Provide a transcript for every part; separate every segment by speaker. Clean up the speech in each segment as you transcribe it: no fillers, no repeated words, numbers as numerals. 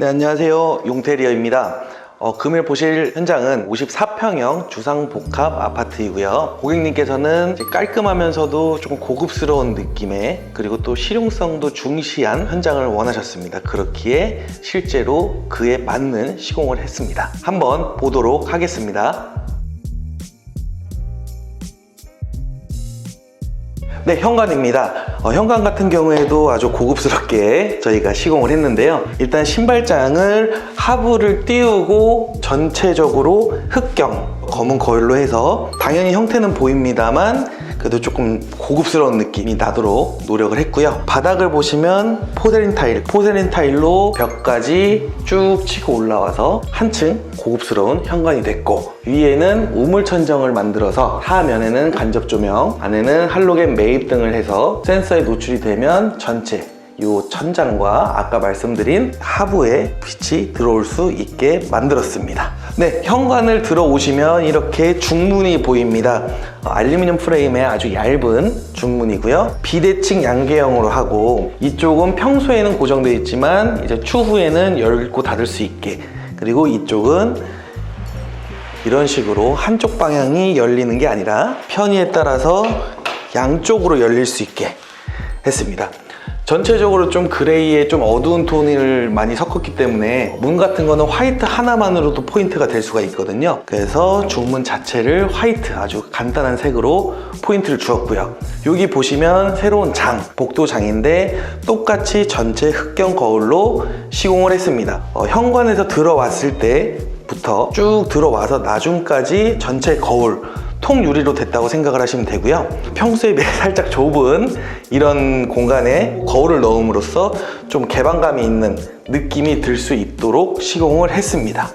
Speaker 1: 네, 안녕하세요. 용태리어입니다. 금일 보실 현장은 54평형 주상복합 아파트이고요. 고객님께서는 깔끔하면서도 조금 고급스러운 느낌의, 그리고 또 실용성도 중시한 현장을 원하셨습니다. 그렇기에 실제로 그에 맞는 시공을 했습니다. 한번 보도록 하겠습니다. 네, 현관입니다. 현관 같은 경우에도 아주 고급스럽게 저희가 시공을 했는데요. 일단 신발장을 하부를 띄우고 전체적으로 흑경, 검은 거울로 해서 당연히 형태는 보입니다만 그래도 조금 고급스러운 느낌이 나도록 노력을 했고요. 바닥을 보시면 포세린 타일로 벽까지 쭉 치고 올라와서 한층 고급스러운 현관이 됐고, 위에는 우물천정을 만들어서 하면에는 간접 조명, 안에는 할로겐 매입등을 해서 센서에 노출이 되면 전체 이 천장과 아까 말씀드린 하부에 빛이 들어올 수 있게 만들었습니다. 네, 현관을 들어오시면 이렇게 중문이 보입니다. 알루미늄 프레임의 아주 얇은 중문이고요. 비대칭 양계형으로 하고, 이쪽은 평소에는 고정되어 있지만 이제 추후에는 열고 닫을 수 있게, 그리고 이쪽은 이런 식으로 한쪽 방향이 열리는 게 아니라 편의에 따라서 양쪽으로 열릴 수 있게 했습니다. 전체적으로 좀 그레이에 좀 어두운 톤을 많이 섞었기 때문에 문 같은 거는 화이트 하나만으로도 포인트가 될 수가 있거든요. 그래서 중문 자체를 화이트, 아주 간단한 색으로 포인트를 주었고요. 여기 보시면 새로운 장, 복도장인데 똑같이 전체 흑경 거울로 시공을 했습니다. 현관에서 들어왔을 때부터 쭉 들어와서 나중까지 전체 거울 통유리로 됐다고 생각을 하시면 되고요. 평소에 살짝 좁은 이런 공간에 거울을 넣음으로써 좀 개방감이 있는 느낌이 들 수 있도록 시공을 했습니다.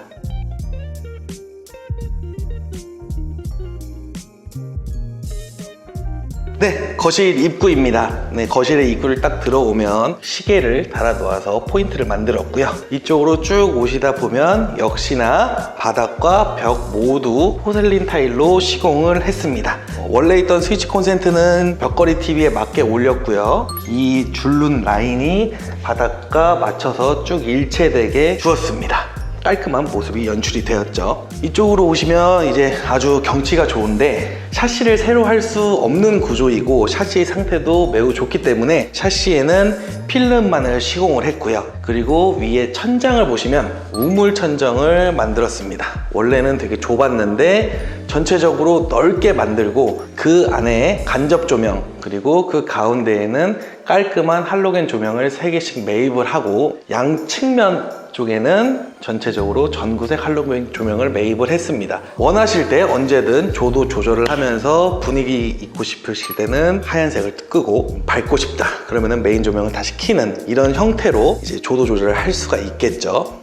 Speaker 1: 네, 거실 입구입니다. 네, 거실의 입구를 딱 들어오면 시계를 달아 놓아서 포인트를 만들었고요. 이쪽으로 쭉 오시다 보면 역시나 바닥과 벽 모두 포셀린 타일로 시공을 했습니다. 원래 있던 스위치 콘센트는 벽걸이 TV에 맞게 올렸고요. 이 줄눈 라인이 바닥과 맞춰서 쭉 일체되게 주었습니다. 깔끔한 모습이 연출이 되었죠. 이쪽으로 오시면 이제 아주 경치가 좋은데, 샤시를 새로 할 수 없는 구조이고 샤시의 상태도 매우 좋기 때문에 샤시에는 필름만을 시공을 했고요. 그리고 위에 천장을 보시면 우물 천정을 만들었습니다. 원래는 되게 좁았는데 전체적으로 넓게 만들고 그 안에 간접 조명, 그리고 그 가운데에는 깔끔한 할로겐 조명을 3개씩 매입을 하고, 양측면 쪽에는 전체적으로 전구색 할로겐 조명을 매입을 했습니다. 원하실 때 언제든 조도 조절을 하면서 분위기 있고 싶으실 때는 하얀색을 끄고, 밝고 싶다 그러면은 메인 조명을 다시 켜는 이런 형태로 이제 조도 조절을 할 수가 있겠죠.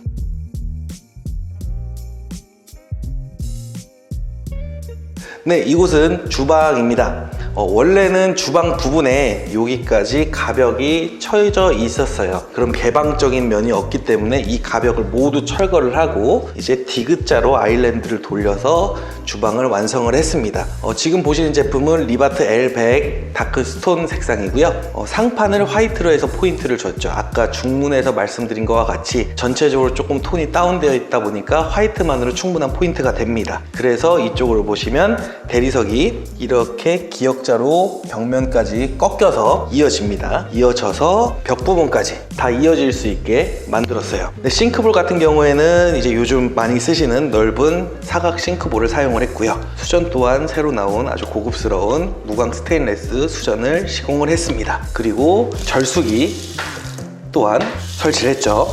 Speaker 1: 네, 이곳은 주방입니다. 원래는 주방 부분에 여기까지 가벽이 쳐져 있었어요. 그럼 개방적인 면이 없기 때문에 이 가벽을 모두 철거를 하고 이제 디귿자로 아일랜드를 돌려서 주방을 완성을 했습니다. 지금 보시는 제품은 리바트 L100 다크스톤 색상이고요. 상판을 화이트로 해서 포인트를 줬죠. 아까 중문에서 말씀드린 것과 같이 전체적으로 조금 톤이 다운되어 있다 보니까 화이트만으로 충분한 포인트가 됩니다. 그래서 이쪽으로 보시면 대리석이 이렇게 기역자로 벽면까지 꺾여서 이어집니다. 이어져서 벽 부분까지 다 이어질 수 있게 만들었어요. 싱크볼 같은 경우에는 이제 요즘 많이 쓰시는 넓은 사각 싱크볼을 사용을 했고요. 수전 또한 새로 나온 아주 고급스러운 무광 스테인레스 수전을 시공을 했습니다. 그리고 절수기 또한 설치를 했죠.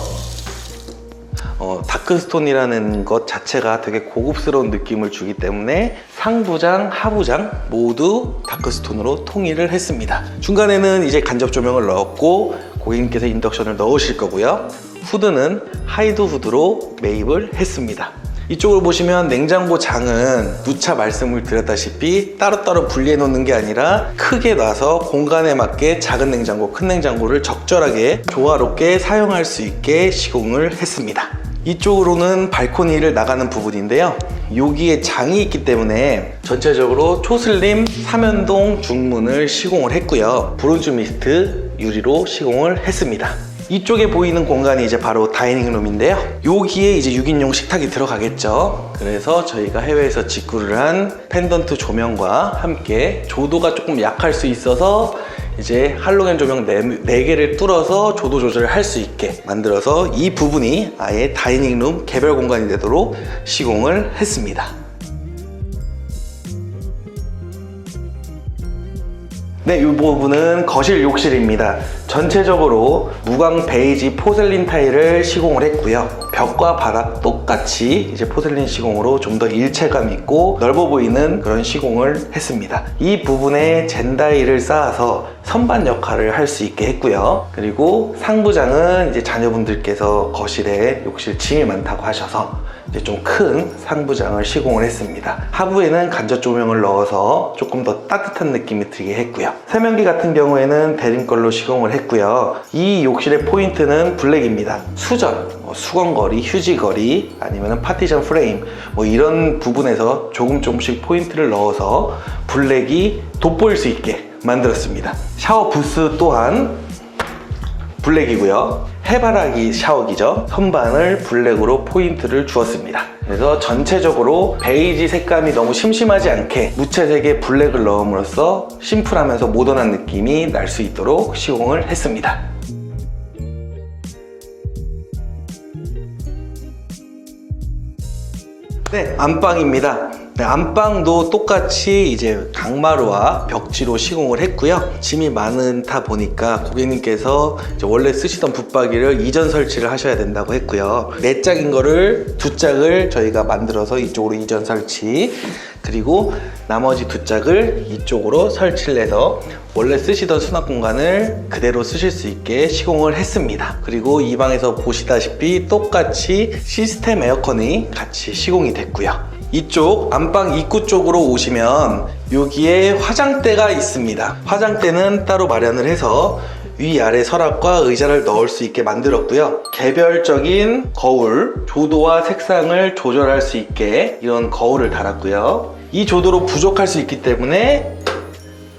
Speaker 1: 다크스톤이라는 것 자체가 되게 고급스러운 느낌을 주기 때문에 상부장, 하부장 모두 다크스톤으로 통일을 했습니다. 중간에는 이제 간접 조명을 넣었고, 고객님께서 인덕션을 넣으실 거고요. 후드는 하이드 후드로 매입을 했습니다. 이쪽을 보시면 냉장고 장은 누차 말씀을 드렸다시피 따로따로 분리해 놓는 게 아니라 크게 놔서 공간에 맞게 작은 냉장고, 큰 냉장고를 적절하게 조화롭게 사용할 수 있게 시공을 했습니다. 이쪽으로는 발코니를 나가는 부분인데요. 여기에 장이 있기 때문에 전체적으로 초슬림 3연동 중문을 시공을 했고요. 브론즈 미스트 유리로 시공을 했습니다. 이쪽에 보이는 공간이 이제 바로 다이닝룸인데요. 여기에 이제 6인용 식탁이 들어가겠죠. 그래서 저희가 해외에서 직구를 한 펜던트 조명과 함께 조도가 조금 약할 수 있어서 이제 할로겐 조명 4개를 뚫어서 조도 조절을 할 수 있게 만들어서 이 부분이 아예 다이닝룸 개별 공간이 되도록 시공을 했습니다. 네, 이 부분은 거실 욕실입니다. 전체적으로 무광 베이지 포셀린 타일을 시공을 했고요. 벽과 바닥 똑같이 이제 포셀린 시공으로 좀 더 일체감 있고 넓어 보이는 그런 시공을 했습니다. 이 부분에 젠다일을 쌓아서 선반 역할을 할 수 있게 했고요. 그리고 상부장은 이제 자녀분들께서 거실에 욕실 짐이 많다고 하셔서 이제 좀 큰 상부장을 시공을 했습니다. 하부에는 간접 조명을 넣어서 조금 더 따뜻한 느낌이 들게 했고요. 세면기 같은 경우에는 대림걸로 시공을 했고요. 이 욕실의 포인트는 블랙입니다. 수전, 수건거리, 휴지거리, 아니면 파티션 프레임 뭐 이런 부분에서 조금씩 포인트를 넣어서 블랙이 돋보일 수 있게 만들었습니다. 샤워 부스 또한 블랙이고요. 해바라기 샤워기죠. 선반을 블랙으로 포인트를 주었습니다. 그래서 전체적으로 베이지 색감이 너무 심심하지 않게 무채색의 블랙을 넣음으로써 심플하면서 모던한 느낌이 날 수 있도록 시공을 했습니다. 네, 안방입니다. 네, 안방도 똑같이 이제 강마루와 벽지로 시공을 했고요. 짐이 많다 보니까 고객님께서 이제 원래 쓰시던 붙박이를 이전 설치를 하셔야 된다고 했고요. 4짝인 거를 2짝을 저희가 만들어서 이쪽으로 이전 설치, 그리고 나머지 2짝을 이쪽으로 설치를 해서 원래 쓰시던 수납 공간을 그대로 쓰실 수 있게 시공을 했습니다. 그리고 이 방에서 보시다시피 똑같이 시스템 에어컨이 같이 시공이 됐고요. 이쪽 안방 입구 쪽으로 오시면 여기에 화장대가 있습니다. 화장대는 따로 마련을 해서 위아래 서랍과 의자를 넣을 수 있게 만들었고요. 개별적인 거울, 조도와 색상을 조절할 수 있게 이런 거울을 달았고요. 이 조도로 부족할 수 있기 때문에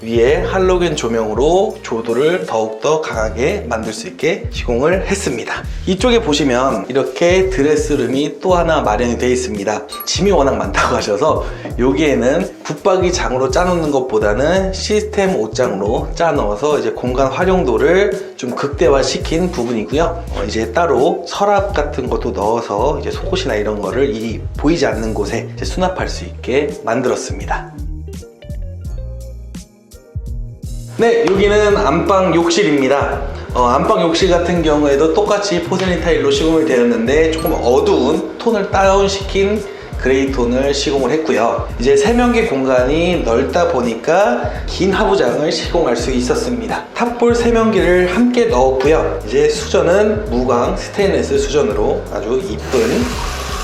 Speaker 1: 위에 할로겐 조명으로 조도를 더욱더 강하게 만들 수 있게 시공을 했습니다. 이쪽에 보시면 이렇게 드레스룸이 또 하나 마련이 되어 있습니다. 짐이 워낙 많다고 하셔서 여기에는 붙박이 장으로 짜놓는 것보다는 시스템 옷장으로 짜넣어서 이제 공간 활용도를 좀 극대화시킨 부분이고요. 이제 따로 서랍 같은 것도 넣어서 이제 속옷이나 이런 거를 보이지 않는 곳에 이제 수납할 수 있게 만들었습니다. 네, 여기는 안방 욕실입니다. 안방 욕실 같은 경우에도 똑같이 포셀린 타일로 시공이 되었는데 조금 어두운 톤을 다운시킨 그레이 톤을 시공을 했고요. 이제 세면기 공간이 넓다 보니까 긴 하부장을 시공할 수 있었습니다. 탑볼 세면기를 함께 넣었고요. 이제 수전은 무광 스테인리스 수전으로 아주 이쁜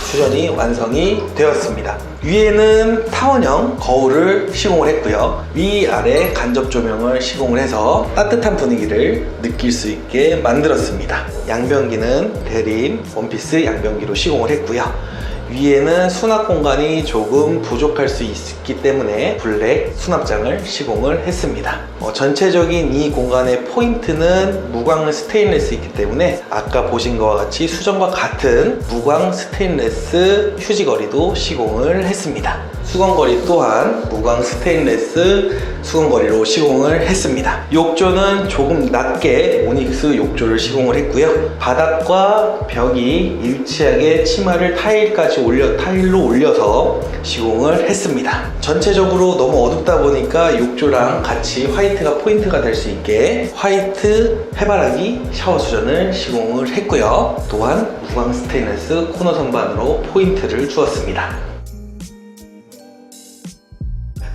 Speaker 1: 수전이 완성이 되었습니다. 위에는 타원형 거울을 시공을 했고요. 위아래 간접 조명을 시공을 해서 따뜻한 분위기를 느낄 수 있게 만들었습니다. 양변기는 대림 원피스 양변기로 시공을 했고요. 위에는 수납 공간이 조금 부족할 수 있기 때문에 블랙 수납장을 시공을 했습니다. 전체적인 이 공간의 포인트는 무광 스테인리스이기 때문에 아까 보신 것과 같이 수전과 같은 무광 스테인리스 휴지거리도 시공을 했습니다. 수건거리 또한 무광 스테인리스 수건거리로 시공을 했습니다. 욕조는 조금 낮게 오닉스 욕조를 시공을 했고요. 바닥과 벽이 일치하게 치마를 타일로 올려서 시공을 했습니다. 전체적으로 너무 어둡다 보니까 욕조랑 같이 화이트가 포인트가 될 수 있게 화이트 해바라기 샤워 수전을 시공을 했고요. 또한 무광 스테인리스 코너 선반으로 포인트를 주었습니다.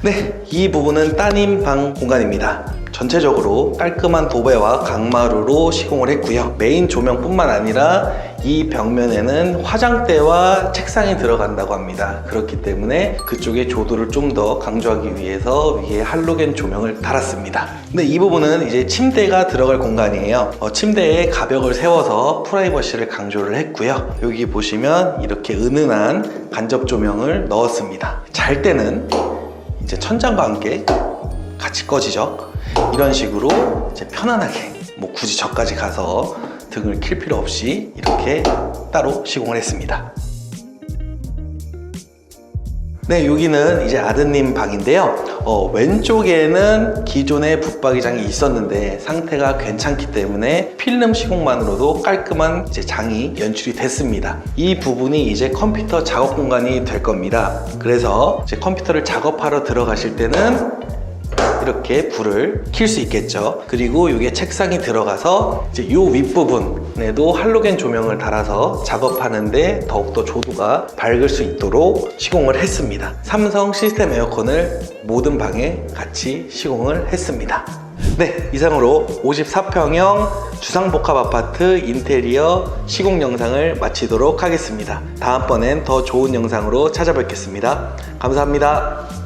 Speaker 1: 네, 이 부분은 따님 방 공간입니다. 전체적으로 깔끔한 도배와 강마루로 시공을 했고요. 메인 조명뿐만 아니라 이 벽면에는 화장대와 책상이 들어간다고 합니다. 그렇기 때문에 그쪽에 조도를 좀 더 강조하기 위해서 위에 할로겐 조명을 달았습니다. 근데 이 부분은 이제 침대가 들어갈 공간이에요. 침대에 가벽을 세워서 프라이버시를 강조를 했고요. 여기 보시면 이렇게 은은한 간접 조명을 넣었습니다. 잘 때는 이제 천장과 함께 같이 꺼지죠. 이런 식으로 이제 편안하게 뭐 굳이 저까지 가서 등을 킬 필요 없이 이렇게 따로 시공을 했습니다. 네, 여기는 이제 아드님 방인데요. 왼쪽에는 기존의 붙박이장이 있었는데 상태가 괜찮기 때문에 필름 시공만으로도 깔끔한 이제 장이 연출이 됐습니다. 이 부분이 이제 컴퓨터 작업 공간이 될 겁니다. 그래서 이제 컴퓨터를 작업하러 들어가실 때는 이렇게 불을 켤 수 있겠죠. 그리고 이게 책상이 들어가서 이제 이 윗부분에도 할로겐 조명을 달아서 작업하는데 더욱더 조도가 밝을 수 있도록 시공을 했습니다. 삼성 시스템 에어컨을 모든 방에 같이 시공을 했습니다. 네, 이상으로 54평형 주상복합 아파트 인테리어 시공 영상을 마치도록 하겠습니다. 다음번엔 더 좋은 영상으로 찾아뵙겠습니다. 감사합니다.